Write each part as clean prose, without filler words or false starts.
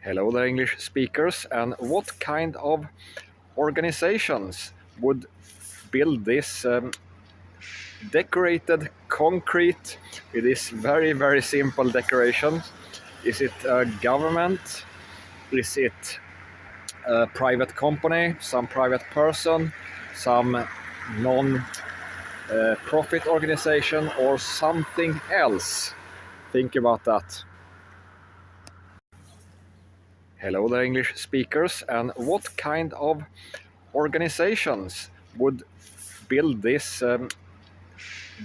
Hello there, English speakers. And what kind of organizations would build this decorated concrete with this very simple decoration? Is it a government? Is it a private company, some private person, some non-profit organization, or something else? Think about that. Hello there, English speakers. And what kind of organizations would build this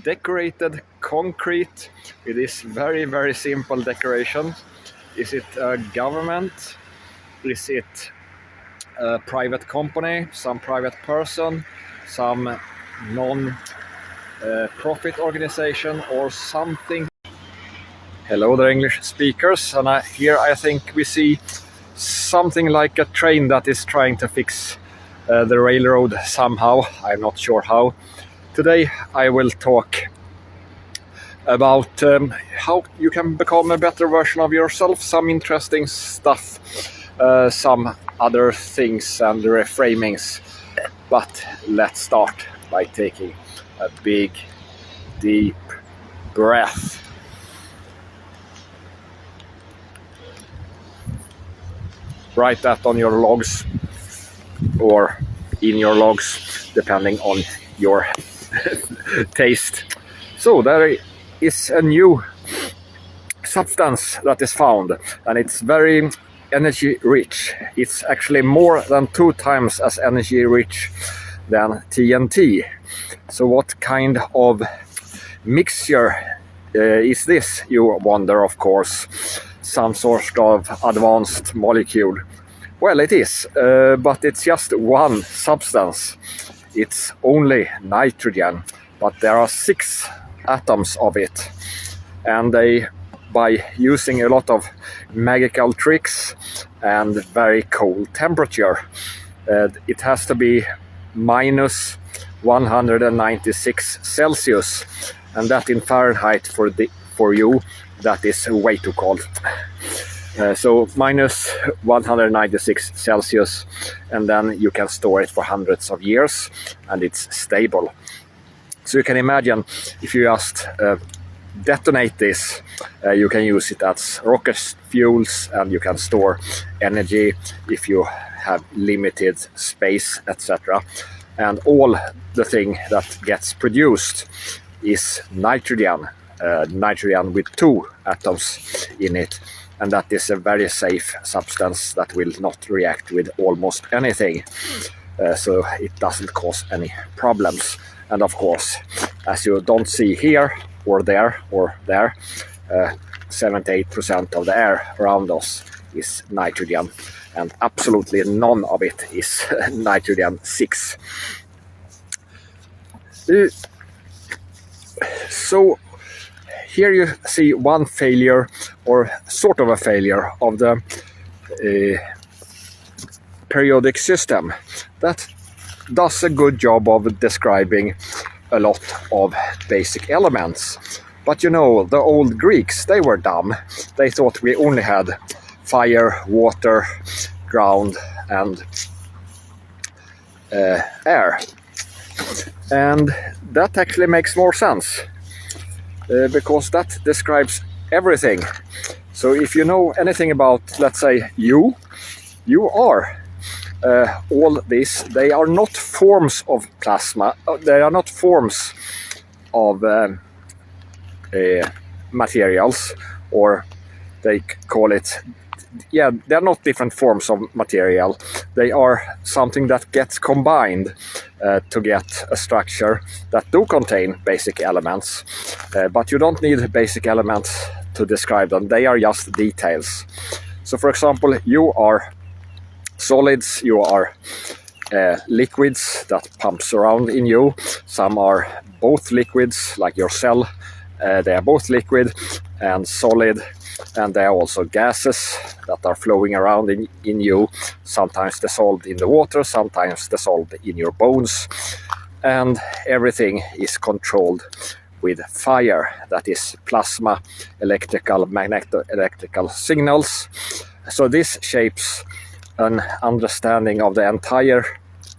decorated concrete with this very simple decoration? Is it a government? Is it a private company, some private person, some non-profit organization, or something? Hello there, English speakers. And here I think we see something like a train that is trying to fix the railroad somehow. I'm not sure how. Today I will talk about how you can become a better version of yourself, some interesting stuff, some other things and reframings. But let's start by taking a big, deep breath. Write that on your logs or in your logs, depending on your taste. So there is a new substance that is found, and it's very energy rich. It's actually more than 2 times as energy rich than TNT. So what kind of mixture is this, you wonder, of course. Some sort of advanced molecule. Well, it is, but it's just one substance. It's only nitrogen, but there are 6 atoms of it. And they, by using a lot of magical tricks and very cold temperature, it has to be minus 196 Celsius, and that in Fahrenheit for you, that is way too cold. So minus 196 Celsius, and then you can store it for hundreds of years, and it's stable. So you can imagine if you just detonate this, you can use it as rocket fuels, and you can store energy if you have limited space, etc. And all the thing that gets produced is nitrogen. Nitrogen with 2 atoms in it, and that is a very safe substance that will not react with almost anything, so it doesn't cause any problems. And of course, as you don't see here or there, 78% of the air around us is nitrogen, and absolutely none of it is nitrogen 6. So here you see one failure, or sort of a failure, of the periodic system that does a good job of describing a lot of basic elements. But you know, the old Greeks, they were dumb. They thought we only had fire, water, ground, and air. And that actually makes more sense. Because that describes everything. So if you know anything about, let's say, you are all this. They are not forms of plasma. They are not forms of materials, or they call it, yeah, they're not different forms of material. They are something that gets combined to get a structure that do contain basic elements. But you don't need basic elements to describe them. They are just details. So for example, you are solids, you are liquids that pumps around in you. Some are both liquids, like your cell. They are both liquid and solid, and they are also gases that are flowing around in you, sometimes dissolved in the water, sometimes dissolved in your bones, and everything is controlled with fire, that is plasma, electrical, magneto-electrical signals, So this shapes an understanding of the entire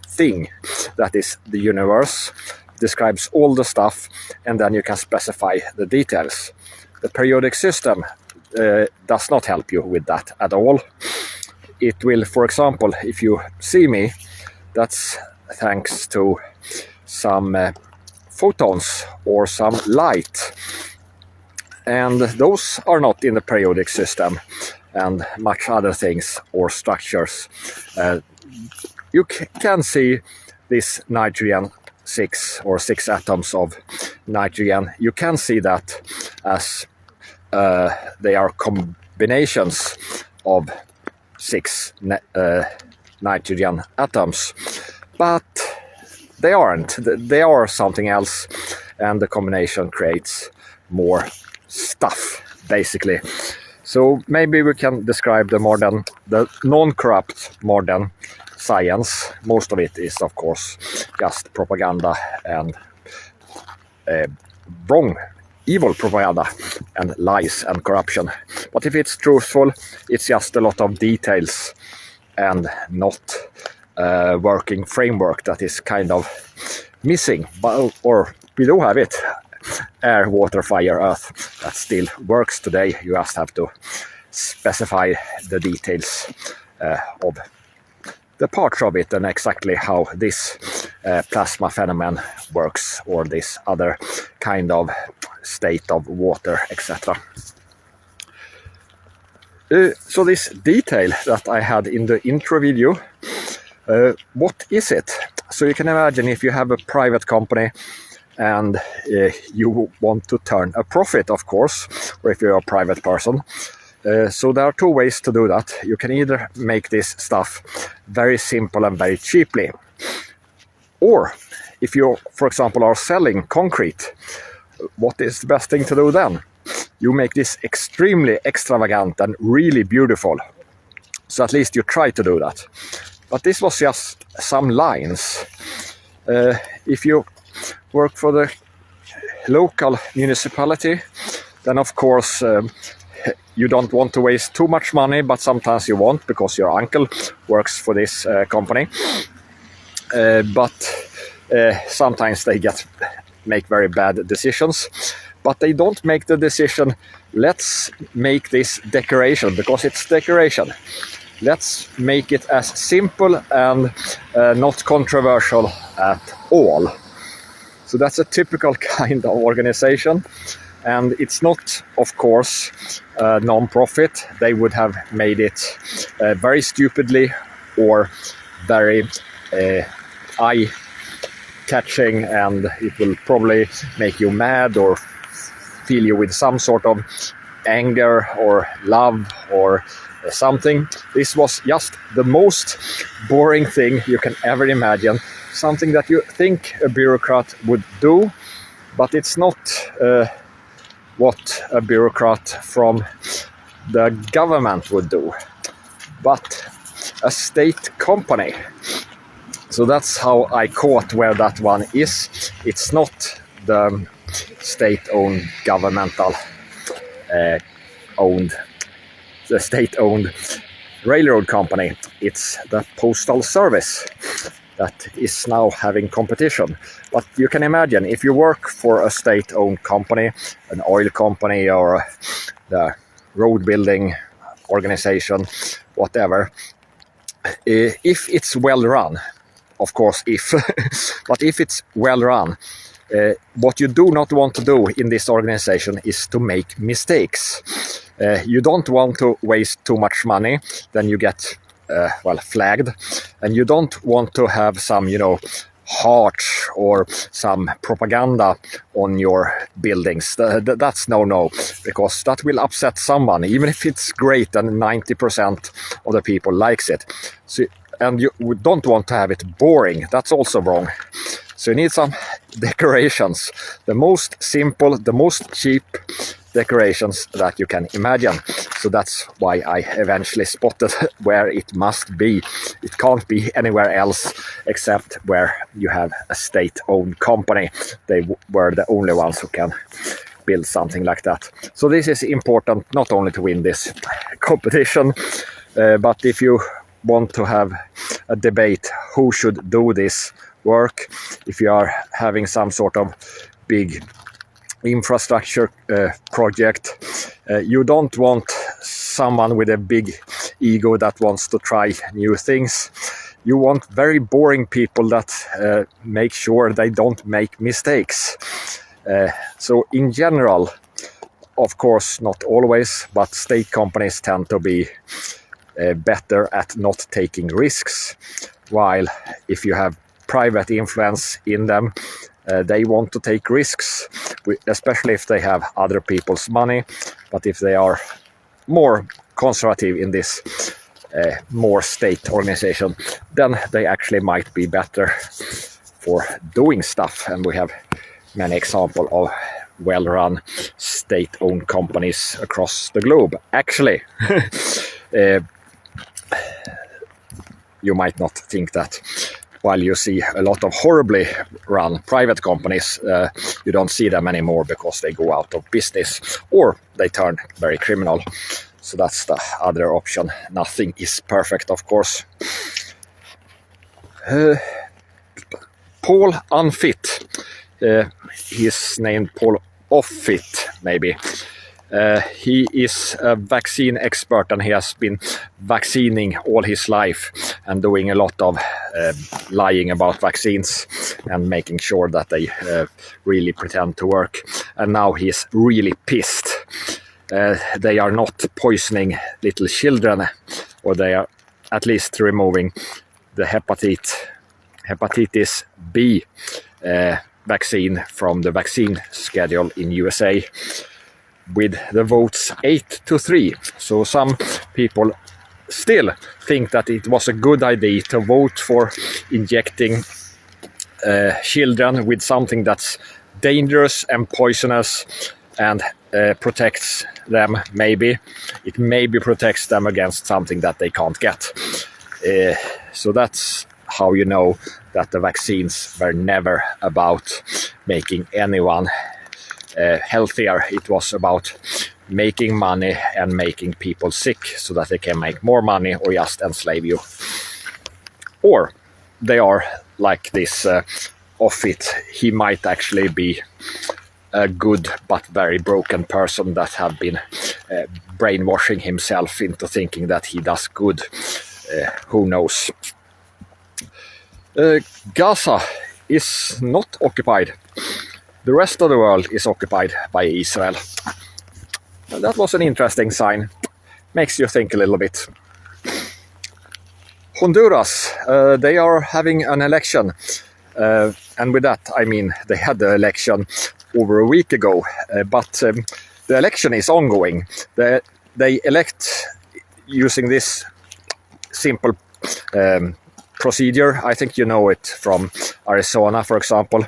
thing that is the universe, describes all the stuff, and then you can specify the details. The periodic system does not help you with that at all. It will, for example, if you see me, that's thanks to some photons or some light, and those are not in the periodic system, and much other things or structures. You can see this nitrogen 6 or 6 atoms of nitrogen. You can see that as they are combinations of 6 nitrogen atoms, but they aren't. They are something else, and the combination creates more stuff, basically. So maybe we can describe the non-corrupt modern science. Most of it is, of course, just propaganda and wrong, evil propaganda and lies and corruption. But if it's truthful, it's just a lot of details and not a working framework that is kind of missing. But, or we do have it. Air, water, fire, earth. That still works today. You just have to specify the details of the parts of it and exactly how this plasma phenomenon works, or this other kind of state of water, etc. So this detail that I had in the intro video, what is it? So you can imagine if you have a private company and you want to turn a profit, of course, or if you're a private person. So there are two ways to do that. You can either make this stuff very simple and very cheaply, or if you, for example, are selling concrete, what is the best thing to do then? You make this extremely extravagant and really beautiful. So at least you try to do that. But this was just some lines. If you work for the local municipality, then of course you don't want to waste too much money, but sometimes you want, because your uncle works for this company. But sometimes they make very bad decisions. But they don't make the decision, let's make this decoration, because it's decoration. Let's make it as simple and not controversial at all. So that's a typical kind of organization. And it's not, of course, non-profit. They would have made it very stupidly or very eye-catching, and it will probably make you mad or fill you with some sort of anger or love or something. This was just the most boring thing you can ever imagine. Something that you think a bureaucrat would do, but it's not what a bureaucrat from the government would do, but a state company. So that's how I caught where that one is. It's not the state-owned governmental the state-owned railroad company. It's the postal service that is now having competition. But you can imagine, if you work for a state-owned company, an oil company, or the road building organization, whatever, if it's well run, of course but if it's well run, what you do not want to do in this organization is to make mistakes. You don't want to waste too much money, then you get flagged, and you don't want to have some, hearts or some propaganda on your buildings. That's no, because that will upset someone, even if it's great and 90% of the people likes it. So, and you don't want to have it boring. That's also wrong. So you need some decorations, the most simple, the most cheap decorations that you can imagine. So that's why I eventually spotted where it must be. It can't be anywhere else except where you have a state-owned company. They were the only ones who can build something like that. So this is important not only to win this competition, But if you want to have a debate who should do this work, if you are having some sort of big infrastructure project, you don't want someone with a big ego that wants to try new things. You want very boring people that make sure they don't make mistakes. So in general, of course, not always, but state companies tend to be better at not taking risks, while if you have private influence in them, they want to take risks, especially if they have other people's money. But if they are more conservative in this more state organization, then they actually might be better for doing stuff. And we have many examples of well-run state-owned companies across the globe. Actually, you might not think that. While you see a lot of horribly run private companies, you don't see them anymore because they go out of business or they turn very criminal. So that's the other option. Nothing is perfect, of course. Paul Unfit. He's named Paul Offit, maybe. He is a vaccine expert and he has been vaccinating all his life and doing a lot of lying about vaccines and making sure that they really pretend to work. And now he's really pissed. They are not poisoning little children, or they are at least removing the hepatitis B vaccine from the vaccine schedule in USA. With the votes 8-3. So some people still think that it was a good idea to vote for injecting children with something that's dangerous and poisonous and protects them, maybe. It maybe protects them against something that they can't get. So that's how you know that the vaccines were never about making anyone healthier. It was about making money and making people sick so that they can make more money or just enslave you. Or they are like this Offit. He might actually be a good but very broken person that have been brainwashing himself into thinking that he does good. Who knows? Gaza is not occupied. The rest of the world is occupied by Israel. That was an interesting sign. Makes you think a little bit. Honduras, they are having an election. And with that, I mean, they had the election over a week ago. But the election is ongoing. They elect using this simple procedure. I think you know it from Arizona, for example.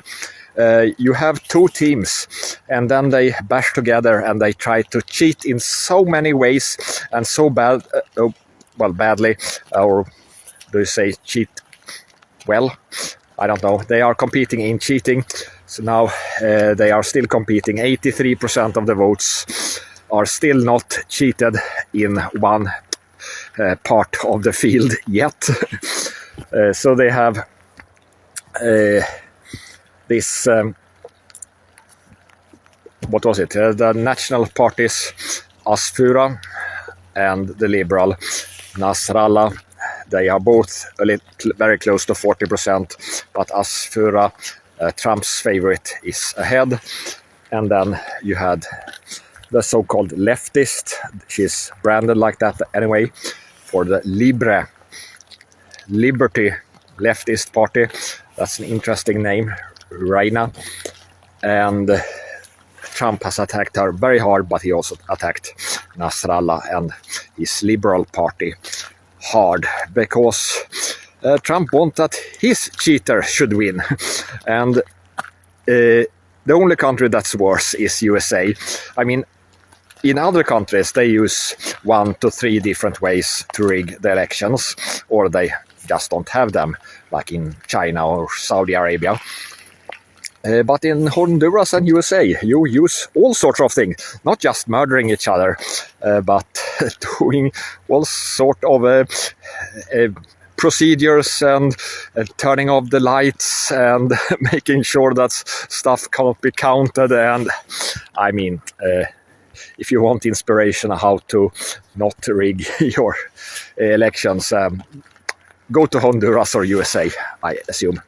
You have two teams and then they bash together and they try to cheat in so many ways and so badly, or do you say cheat well? I don't know. They are competing in cheating. So now they are still competing. 83% of the votes are still not cheated in one part of the field yet. So they have this, what was it? The national parties, Asfura and the liberal Nasrallah, they are both very close to 40%, but Asfura, Trump's favorite, is ahead. And then you had the so-called leftist, she's branded like that anyway, for the Liberty Leftist Party. That's an interesting name, Reina. And Trump has attacked her very hard, but he also attacked Nasrallah and his Liberal Party hard, because Trump wants that his cheater should win. And the only country that's worse is USA. I mean, in other countries, they use 1 to 3 different ways to rig the elections, or they just don't have them, like in China or Saudi Arabia. But in Honduras and USA, you use all sorts of things, not just murdering each other, but doing all sort of procedures and turning off the lights and making sure that stuff can't be counted. And I mean, if you want inspiration on how to not rig your elections, go to Honduras or USA, I assume.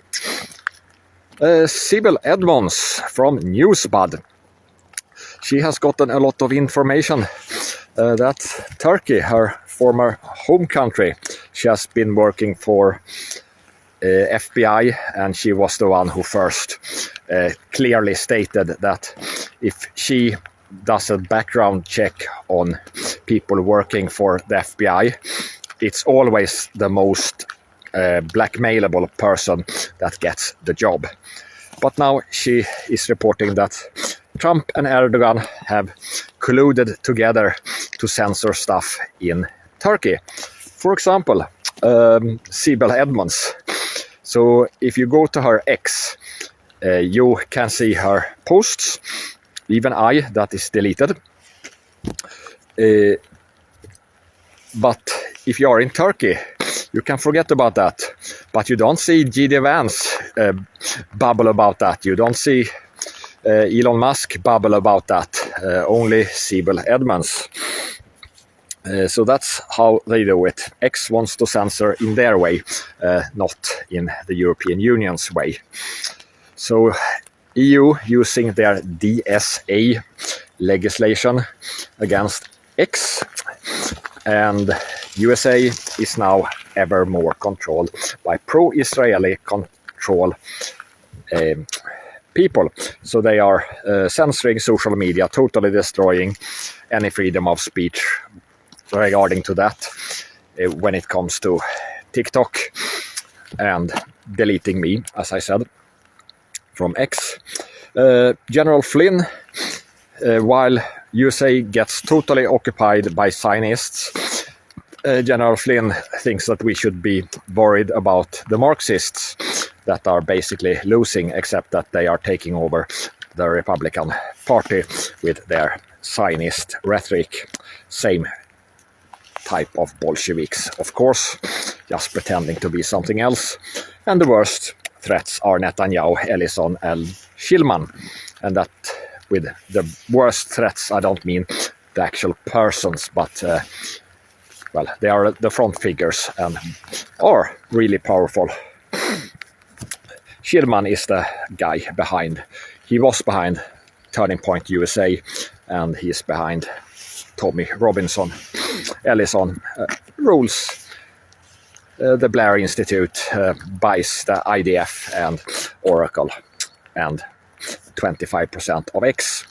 Sybil Edmonds from Newsbud. She has gotten a lot of information that Turkey, her former home country, she has been working for FBI, and she was the one who first clearly stated that if she does a background check on people working for the FBI, it's always the most blackmailable person that gets the job. But now she is reporting that Trump and Erdogan have colluded together to censor stuff in Turkey. For example, Sybil Edmonds. So if you go to her X, you can see her posts, even that is deleted. But if you are in Turkey, you can forget about that. But you don't see G.D. Vance bubble about that. You don't see Elon Musk bubble about that. Only Sybil Edmonds. So that's how they do it. X wants to censor in their way, not in the European Union's way. So EU using their DSA legislation against X, and USA is now ever more controlled by pro-Israeli control people. So they are censoring social media, totally destroying any freedom of speech regarding to that when it comes to TikTok, and deleting me, as I said, from X. General Flynn, while USA gets totally occupied by Zionists, General Flynn thinks that we should be worried about the Marxists that are basically losing, except that they are taking over the Republican Party with their Zionist rhetoric. Same type of Bolsheviks, of course, just pretending to be something else. And the worst threats are Netanyahu, Ellison, and Shillman. And that with the worst threats, I don't mean the actual persons, but well, they are the front figures and are really powerful. Shillman is the guy behind. He was behind Turning Point USA, and he's behind Tommy Robinson. Ellison rules the Blair Institute, buys the IDF and Oracle, and 25% of X.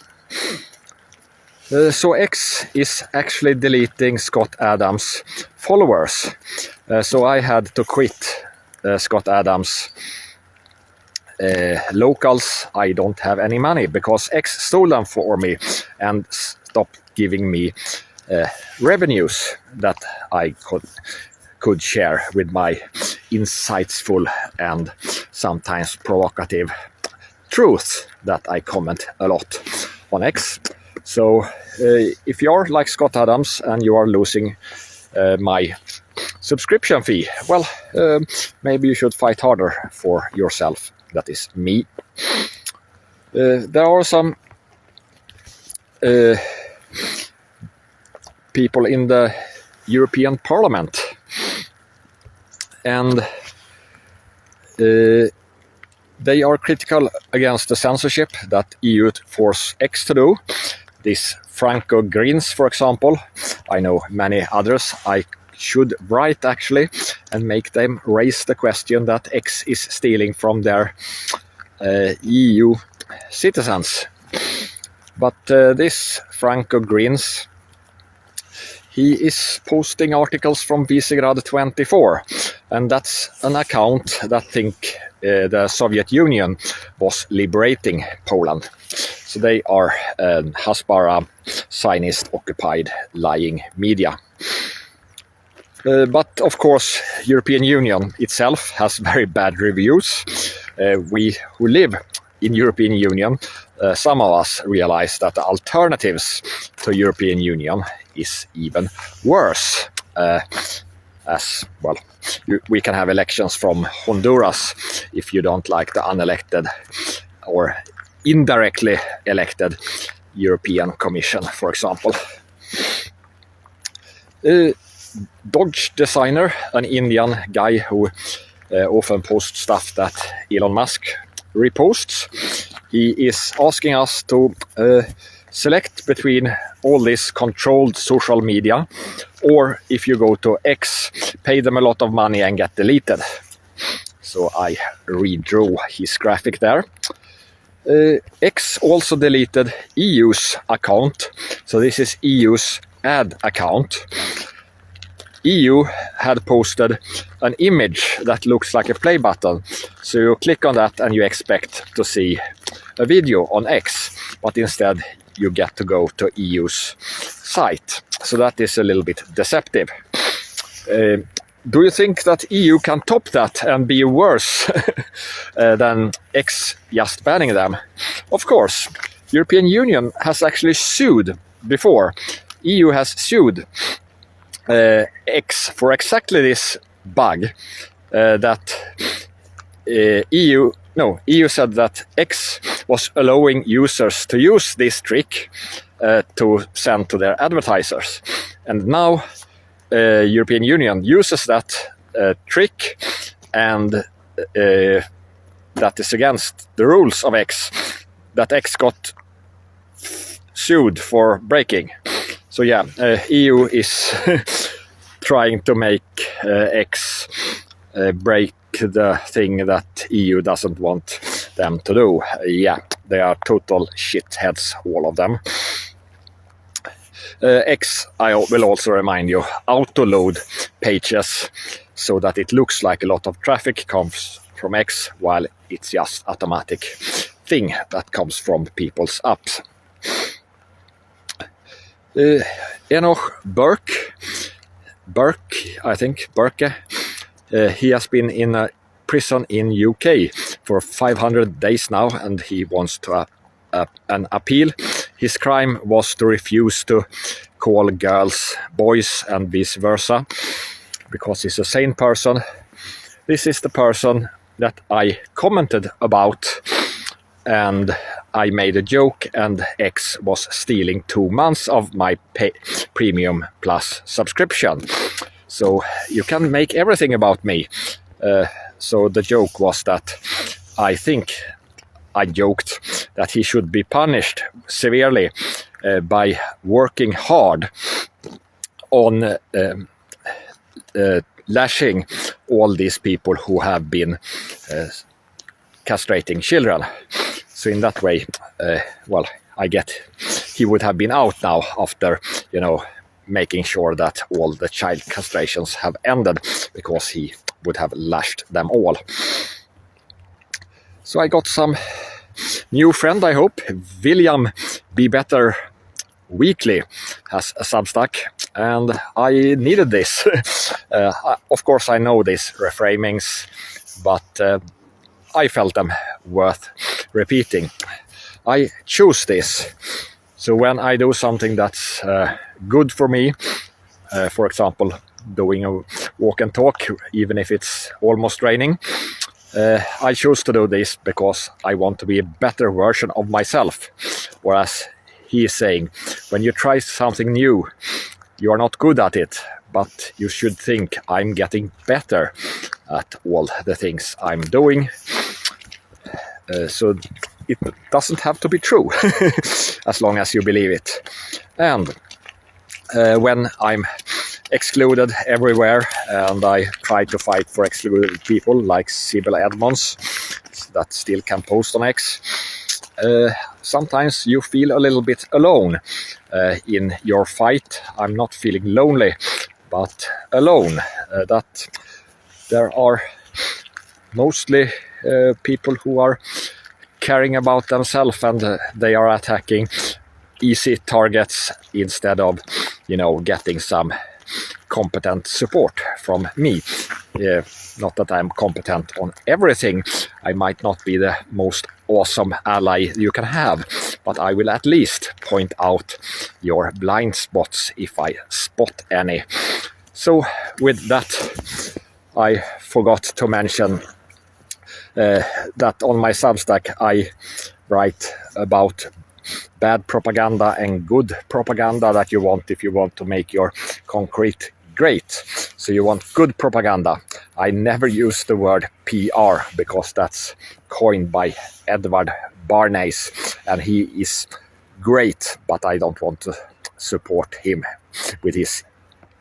So X is actually deleting Scott Adams' followers. So I had to quit Scott Adams' locals. I don't have any money because X stole them for me and stopped giving me revenues that I could share with my insightful and sometimes provocative truth that I comment a lot on X. So if you're like Scott Adams and you are losing my subscription fee, well, maybe you should fight harder for yourself. That is me. There are some people in the European Parliament, and they are critical against the censorship that EU force X to do. These Franco Greens, for example. I know many others. I should write actually and make them raise the question that X is stealing from their EU citizens. But this Franco Greens, he is posting articles from Visegrad 24, and that's an account that think the Soviet Union was liberating Poland. So they are Hasbara, Zionist occupied lying media. But of course, European Union itself has very bad reviews. We who live in European Union, some of us realize that the alternatives to European Union is even worse. As well, we can have elections from Honduras if you don't like the unelected or indirectly elected European Commission, for example. Dodge designer, an Indian guy who often posts stuff that Elon Musk reposts. He is asking us to select between all this controlled social media, or if you go to X, pay them a lot of money and get deleted. So I redrew his graphic there. X also deleted EU's account, so this is EU's ad account. EU had posted an image that looks like a play button, so you click on that and you expect to see a video on X, but instead you get to go to EU's site. So that is a little bit deceptive. Do you think that EU can top that and be worse than X just banning them? Of course, European Union has actually sued before. EU has sued X for exactly this bug that EU said that X was allowing users to use this trick to send to their advertisers. And now European Union uses that trick, and that is against the rules of X, that X got sued for breaking. So yeah, EU is trying to make X break the thing that EU doesn't want them to do. Yeah, they are total shitheads, all of them. X, I will also remind you, auto-load pages so that it looks like a lot of traffic comes from X, while it's just automatic thing that comes from people's apps. Enoch Burke, I think, Burke, he has been in a prison in UK for 500 days now, and he wants to an appeal. His crime was to refuse to call girls boys and vice versa, because he's a sane person. This is the person that I commented about, and I made a joke, and X was stealing 2 months of my Premium Plus subscription. So you can make everything about me. So the joke was that I think I joked that he should be punished severely by working hard on lashing all these people who have been castrating children. So in that way, well, I get he would have been out now after, making sure that all the child castrations have ended, because he would have lashed them all. So I got some new friend, I hope. William Be Better Weekly has a Substack, and I needed this. Of course, I know these reframings, but I felt them worth repeating. I choose this. So when I do something that's good for me, for example, doing a walk and talk, even if it's almost raining, I choose to do this because I want to be a better version of myself. Whereas he is saying, when you try something new, you are not good at it, but you should think I'm getting better at all the things I'm doing. So it doesn't have to be true, as long as you believe it. And when I'm excluded everywhere, and I try to fight for excluded people like Sybil Edmonds that still can post on X, sometimes you feel a little bit alone in your fight. I'm not feeling lonely, but alone. That there are mostly people who are caring about themselves, and they are attacking easy targets instead of, getting some competent support from me. Yeah, not that I'm competent on everything. I might not be the most awesome ally you can have, but I will at least point out your blind spots if I spot any. So with that, I forgot to mention that on my Substack I write about bad propaganda and good propaganda that you want if you want to make your concrete great. So you want good propaganda. I never use the word PR because that's coined by Edward Bernays and he is great, but I don't want to support him with his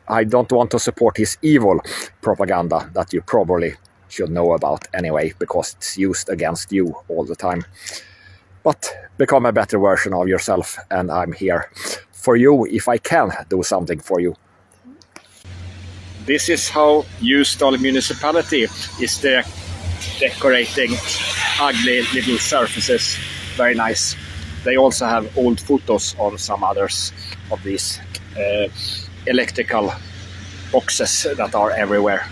I don't want to support his evil propaganda that you probably should know about anyway because it's used against you all the time. But become a better version of yourself, and I'm here for you if I can do something for you. This is how Ljusdal municipality is decorating ugly little surfaces. Very nice. They also have old photos on some others of these electrical boxes that are everywhere.